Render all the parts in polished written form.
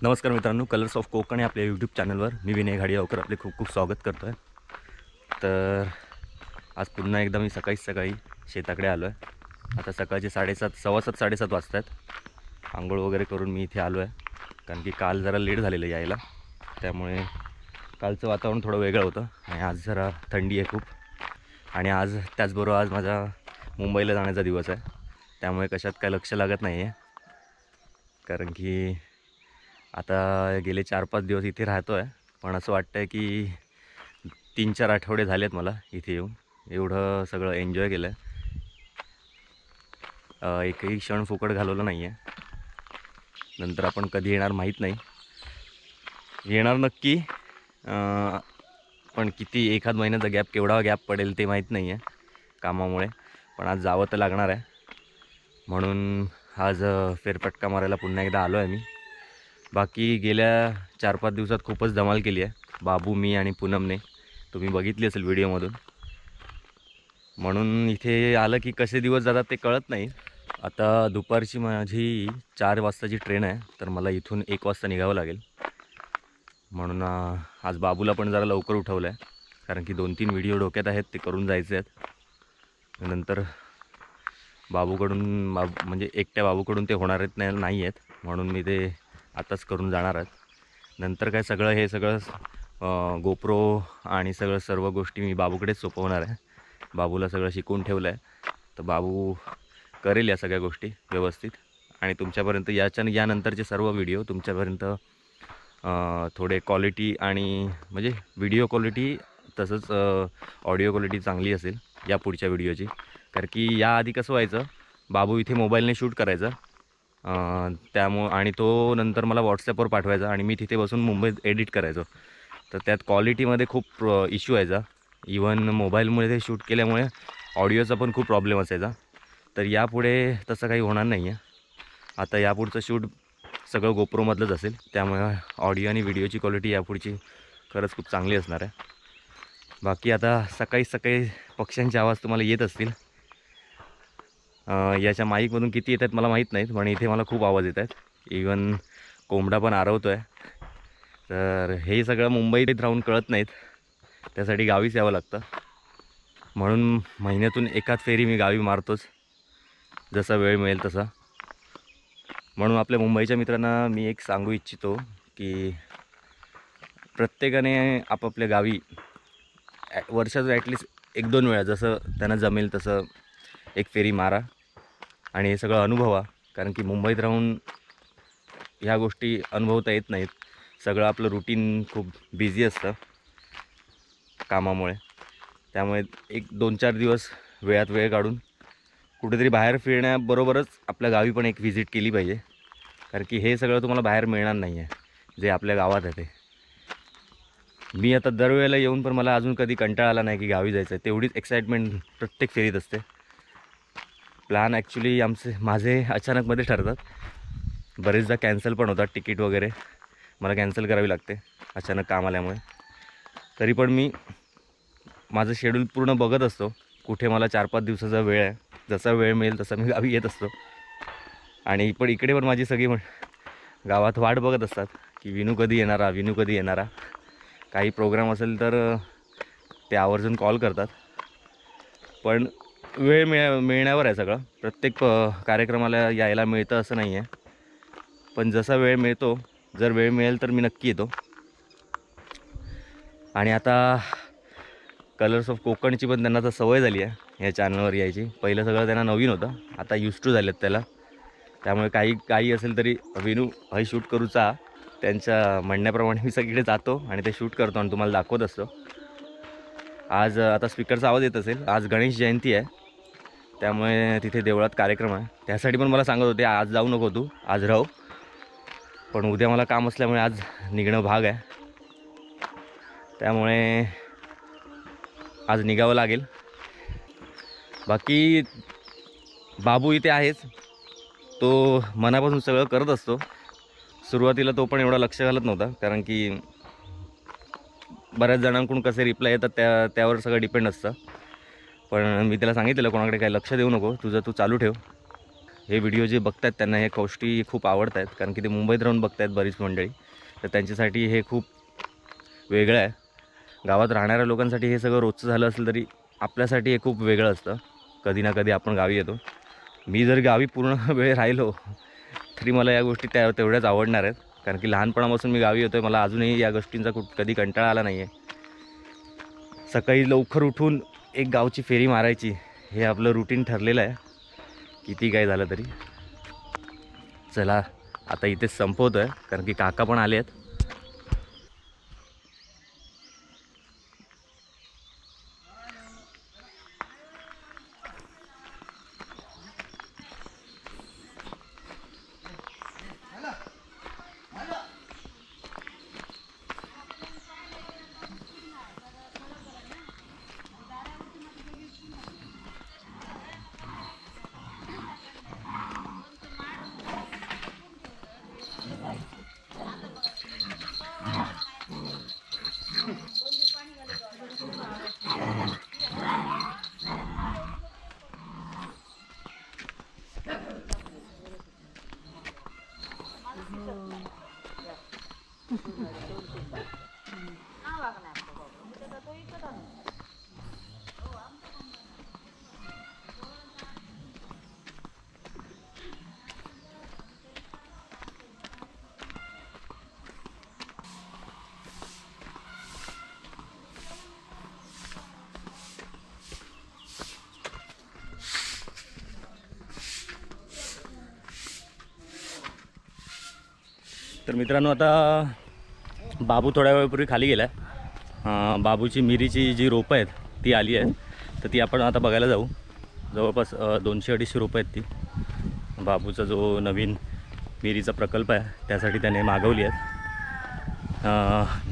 नमस्कार मित्रांनो, colours of Konkan या आपल्या यूट्यूब चॅनलवर मी विनय घाडियावकर आपले खूप खूप स्वागत करतो आहे. तर आज पुन्हा एकदा मी सकाळी शेताकडे आलो आहे. आता सकाळचे 7:30 7:15 7:30 वाजत आहेत. आंघोळ वगैरे करून मी इथे आलो आहे, कारण की काल जरा लेट झालेलं यायला. त्यामुळे कालचं वातावरण थोडं वेगळं होतं आणि आज जरा थंडी आहे खूप. आणि आज त्याचबरोबर आज माझा मुंबईला जाण्याचा दिवस आहे. त्यामुळे कशात काय लक्ष लागत नाही आहे, कारण की आता गेले 4-5 दिवस इथे राहतो आहे. पण असं वाटतं आहे की 3-4 आठवडे झाले आहेत मला इथे येऊन. एवढं सगळं एन्जॉय केलं आहे. एकही क्षण फुकट घालवलं नाही आहे. नंतर आपण कधी येणार माहीत नाही. येणार नक्की, पण किती एखाद महिन्याचा गॅप, केवढा गॅप पडेल ते माहीत नाही आहे कामामुळे. पण आज जावं तर लागणार आहे. म्हणून आज फेरफटका मारायला पुन्हा एकदा आलो आहे मी. बाकी गेल्या 4-5 दिवसात खूपच धमाल केली आहे बाबू, मी आणि पूनमने. तुम्ही बघितली असेल व्हिडिओमधून. म्हणून इथे आलं की कसे दिवस जातात ते कळत नाही. आता दुपारची माझी 4 वाजताची ट्रेन आहे, तर मला इथून 1 वाजता निघावं लागेल. म्हणून आज बाबूला पण जरा लवकर उठवलं आहे, कारण की 2-3 व्हिडिओ डोक्यात आहेत, ते करून जायचे आहेत. नंतर बाबूकडून म्हणजे एकट्या बाबूकडून ते होणार नाही आहेत, म्हणून मी ते आताच करून जाणार आहेत. नंतर काय सगळं गोप्रो आणि सर्व गोष्टी मी बाबूकडेच सोपवणार आहे. बाबूला सगळं शिकवून ठेवलं आहे, तर बाबू करेल या सगळ्या गोष्टी व्यवस्थित. आणि तुमच्यापर्यंत यानंतरचे सर्व व्हिडिओ तुमच्यापर्यंत थोडे क्वालिटी आणि म्हणजे व्हिडिओ क्वालिटी तसंच ऑडिओ क्वालिटी चांगली असेल या पुढच्या व्हिडिओची. कारण की याआधी कसं व्हायचं, बाबू इथे मोबाईलने शूट करायचा, आणि तो नंतर मला व्हॉट्सॲपवर पाठवायचा आणि मी तिथे बसून मुंबईत एडिट करायचो. तर त्यात क्वालिटीमध्ये खूप इश्यू व्हायचा. इवन मोबाईलमध्ये शूट केल्यामुळे ऑडिओचा पण खूप प्रॉब्लेम असायचा. तर यापुढे तसं काही होणार नाही आहे. आता यापुढचं शूट सगळं गोप्रोमधलंच असेल, त्यामुळे ऑडिओ आणि व्हिडिओची क्वालिटी यापुढची खरंच खूप चांगली असणार आहे. बाकी आता सकाळी पक्ष्यांचे आवाज तुम्हाला येत असतील. याच्या माईकमधून किती येत आहेत मला माहीत नाहीत, पण इथे मला खूप आवाज येत आहेत. इवन कोंबडा पण आरवतो आहे. तर हे सगळं मुंबईत राहून कळत नाहीत, त्यासाठी गावीच यावं लागतं. म्हणून महिन्यातून एकाच फेरी मी गावी मारतोच, जसा वेळ मिळेल तसा. म्हणून आपल्या मुंबईच्या मित्रांना मी एक सांगू इच्छितो की प्रत्येकाने आपापल्या गावी वर्षातून ॲटलिस्ट 1-2 वेळा जसं त्यांना जमेल तसं एक फेरी मारा आणि हे सगळं अनुभवा. कारण की मुंबईत राहून ह्या गोष्टी अनुभवता येत नाहीत. सगळं आपलं रुटीन खूप बिझी असतं कामामुळे. त्यामुळे 1-2-4 दिवस वेळात वेळ काढून कुठेतरी बाहेर फिरण्याबरोबरच आपल्या गावी पण एक व्हिजिट केली पाहिजे. कारण की हे सगळं तुम्हाला बाहेर मिळणार नाही आहे जे आपल्या गावात आहे ते. मी आता दरवेळेला येऊन पण मला अजून कधी कंटाळा आला नाही की गावी जायचं आहे. तेवढीच एक्साइटमेंट प्रत्येक फेरीत असते. प्लॅन ॲक्च्युली माझे अचानकमध्ये ठरतात. बरेचदा कॅन्सल पण होतात. तिकीट वगैरे मला कॅन्सल करावी लागते अचानक काम आल्यामुळे. तरी पण मी माझं शेड्यूल पूर्ण बघत असतो, कुठे मला 4-5 दिवसाचा वेळ आहे. जसा वेळ मिळेल तसा मी गावी येत असतो. आणि इकडे पण माझी सगळी गावात वाट बघत असतात की विनू कधी येणारा. काही प्रोग्राम असेल तर ते आवर्जून कॉल करतात. पण वेळ मिळण्यावर आहे सगळं. प्रत्येक कार्यक्रमाला यायला मिळतं असं नाही आहे, पण जसा वेळ मिळतो, जर वेळ मिळेल तर मी नक्की येतो. आणि आता कलर्स ऑफ कोकणची पण त्यांना तर सवय झाली आहे या चॅनलवर यायची. पहिलं सगळं त्यांना नवीन होतं, आता यूज टू झालेत त्याला. त्यामुळे काही असेल तरी विनू हे शूट करूचा, त्यांच्या म्हणण्याप्रमाणे मी सगळीकडे जातो आणि ते शूट करतो आणि तुम्हाला दाखवत असतो. आज आता स्पीकरचा आवाज येत असेल, आज गणेश जयंती आहे, त्यामुळे तिथे देवळात कार्यक्रम आहे. त्यासाठी पण मला सांगत होते आज जाऊ नको तू, आज राहू. पण उद्या मला काम असल्यामुळे आज निघणं भाग आहे, त्यामुळे आज निघावं लागेल. बाकी बाबू इथे आहेच, तो मनापासून सगळं करत असतो. सुरुवातीला तो पण एवढा लक्ष घालत नव्हता, कारण की बऱ्याच जणांकडून कसे रिप्लाय येतात त्यावर सगळं डिपेंड असतं. पण मी त्याला सांगितलेलं कोणाकडे काही लक्ष देऊ नको, तू चालू ठेव. हे व्हिडिओ जे बघतात त्यांना हे गोष्टी खूप आवडत आहेत, कारण की ते मुंबईत राहून बघत आहेत बरीच मंडळी, तर त्यांच्यासाठी हे खूप वेगळं आहे. गावात राहणाऱ्या लोकांसाठी हे सगळं रोजचं झालं असेल तरी आपल्यासाठी हे खूप वेगळं असतं. कधी ना कधी आपण गावी येतो. मी जर गावी पूर्ण वेळ राहिलो तरी मला या गोष्टी तेवढ्याच आवडणार आहेत, कारण की लहानपणापासून मी गावी येतो आहे. मला अजूनही या गोष्टींचा कधी कंटाळा आला नाही आहे. सकाळी लवकर उठून एक गावची फेरी मारायची हे आपलं रुटीन ठरलेलं आहे, किती काय झालं तरी. चला आता इथेच संपवतो आहे, कारण की काका पण आले आहेत. तर मित्रांनो, आता बाबू थोड्या वेळापूर्वी खाली गेला आहे. बाबूची मिरीची जी रोपं आहेत ती आली आहेत, तर ती आपण आता बघायला जाऊ. जवळपास 200-250 रोपं आहेत ती. बाबूचा जो नवीन मिरीचा प्रकल्प आहे त्यासाठी त्याने मागवली आहेत.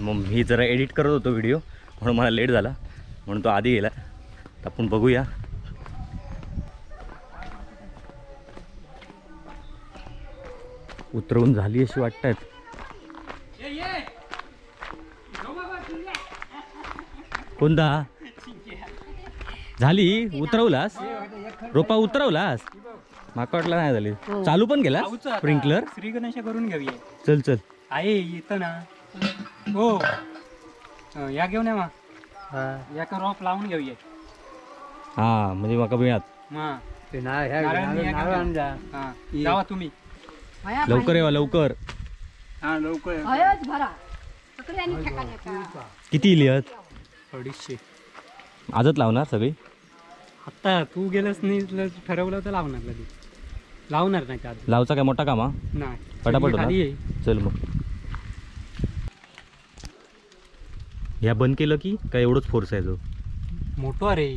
मग मी जरा एडिट करत होतो व्हिडिओ, म्हणून मला लेट झाला, म्हणून तो आधी गेला. तर आपण बघूया. उतरवून झाली अशी वाटत आहेत. कोणता झाली? उतरवलास रोपा? उतरवलास? माका वाटलं नाही झाली. चालू पण केला स्प्रिंकलर? श्री गणेश करून घेऊया. चल चल आहे येतं ना. हो या घेऊन या मग, या रोप लावून घेऊया. हा म्हणजे माका मिळत. जावा तुम्ही लवकर येवा, लवकर. हा लवकर. किती लिहत? 250. आजच लावणार सगळी? आता तू गेलंच नाही, ठरवलं तर लावणार लगेच. लावणार नाही का? लावचा काय मोठा कामा? नाही, पटापट होणार. खाली आहे. चल मग. ह्या बंद केलं की काय एवढंच फोर्स आहे जो? मोठं रे,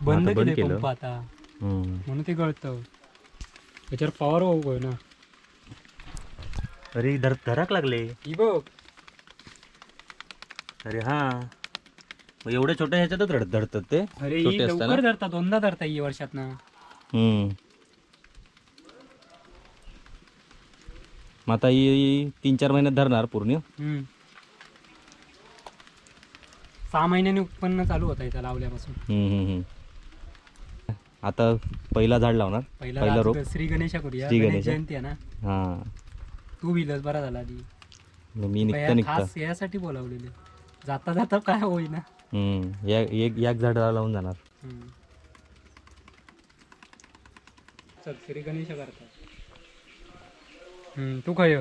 बंद बंद केलं केलं. पंप आता, म्हणून ते गळतं. त्याच्यावर पॉवर होऊ ना. अरे धरक लागले. ही बघ. अरे हा, मग एवढ्या छोट्या ह्याच्यातच धरतात ते. अरे छोटे ही असताना? लवकर धरतात, 2दा धरता ही वर्षात ना. मग आता ही 3-4 महिन्यात धरणार पूर्ण. 6 महिन्याने उत्पन्न चालू होत आहे त्या लावल्यापासून. आता पहिला झाड लावणार. पहिला रोप श्री गणेश करूया. श्री गणेश गणेश. जयंती आहे ना. हा, तू विलस बरा झाला आधी. मी निघता खास यासाठी बोलावलेले. जाता जाता काय होईना. एक झाड लावून जाणार. चल श्री गणेश करतात. तू काय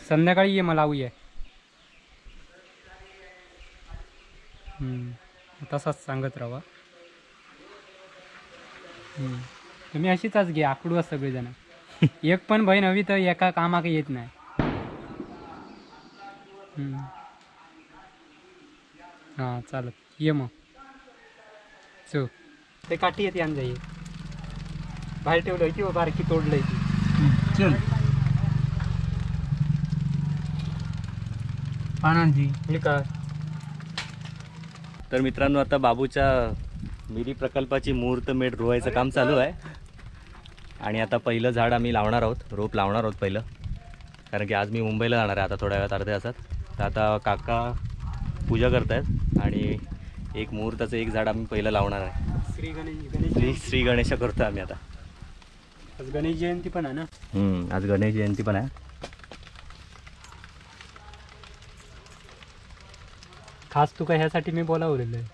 संध्याकाळी ये, मला लावूया. तसाच सांगत राहा. तुम्ही अशीच घे, आकडू असं सगळेजण. एक पण बहीण हवी तर एका कामाक येत नाही. हां चालत ये मग. चो ते काठी येते आण जाई. बाहेर ठेवलं की बारकी तोडलंय ती. चल पानांची का. तर मित्रांनो, आता बाबूच्या मिरी प्रकल्पाची मुहूर्तमेढ रोवायचं काम चालू आहे. आणि आता पहिलं झाड आम्ही लावणार आहोत, रोप लावणार आहोत पहिलं, कारण की आज मी मुंबईला जाणार आहे आता थोड्या वेळात, अर्ध्या तासात. तर आता काका पूजा करत आहेत आणि एक मुहूर्ताचं एक झाड आम्ही पहिलं लावणार आहे. श्री गणेश करतो आम्ही आता. आज गणेश जयंती पण आहे ना. आज गणेश जयंती पण आहे. खास तुका ह्यासाठी मी बोलावलेलं आहे.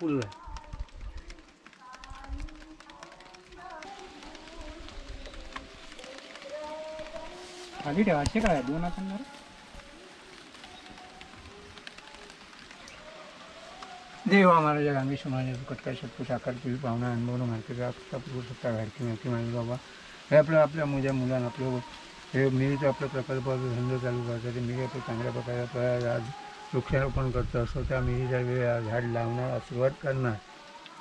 पूल आहे. खाली ठेवा असे काय 2 आपण देव आम्हाला जग आम्ही समाज कटका शकतो साकार टी पाहुणा अनुभव माहिती आपू शकता घरची माहिती माहिती बाबा हे आपलं आपल्या माझ्या मुलांना आपलं हे मिरीचं आपलं प्रकल्प धंदा चालू करतात. ते मिरी आपलं चांगल्या प्रकारे आज वृक्षारोपण करतो असं त्या मिरीच्या वेळ झाड लावणार सुरुवात करणार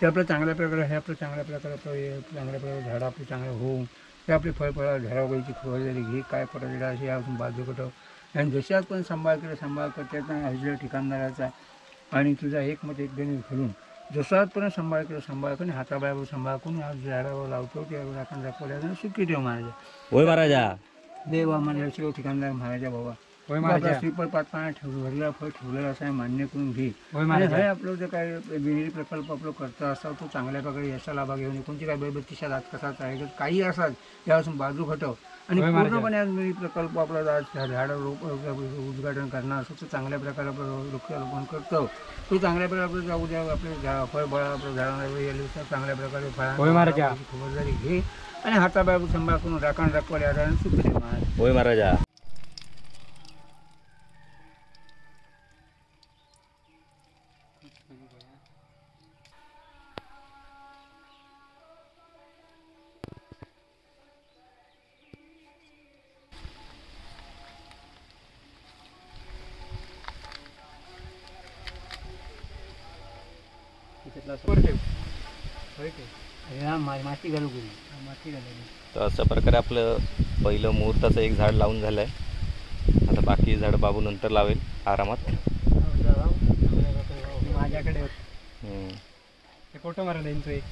ते आपलं चांगल्या प्रकारे हे आपलं चांगल्या प्रकारे आपलं चांगल्या प्रकारे झाडं आपली चांगलं होऊन ते आपली फळफळा झाडावरची खबरदारी घे काय करायला अशी आपण बाजू कटव आणि जशात पण सांभाळ करते ह्याच्या ठिकाणदाराचा आणि तुझा एकमत एक गणी घालून जसापर्यंत सांभाळ करून हाताबायावर सांभाळ करून आज झाडावर लावतो त्यावर आपण दाखवल्या सुखी ठेव महाराजा. होय महाराजा. देव आम्हाला सगळं ठिकाणदार महाराजा बाबा. होय महाराजा. श्रीफळ 5 ठेवलेला फळ ठेवलेलं असं आहे मान्य करून घे. आणि हे आपलं जे काय विहिरी प्रकल्प आपलं करता असा तो चांगल्या प्रकारे याचा लाभा घेऊन कोणती काय बेबत्तीच्या दात कसाचा आहे काही असतात त्यापासून बाजू घटव आणि पूर्णपणे आज विहिरी प्रकल्प आपला झाडं रोप उद्घाटन करणार असं तो चांगल्या प्रकारे आपलं वृक्षारोपण करतो. तो चांगल्या प्रकारे आपलं जाऊ द्या आपले फळबळ आपल्या झाडांना चांगल्या प्रकारे फळांची खबरदारी घे आणि हाताबाहेर सांभाळ करून राखण दाखवायला सुखी महाराज. होय महाराजा. माती घालू माती घालू. तर अशा प्रकारे आपलं पहिलं मुहूर्ताचं एक झाड लावून झालं आहे. आता बाकी झाड बाबू नंतर लावेल आरामात. माझ्याकडे फोटो मारायला येईल तो एक.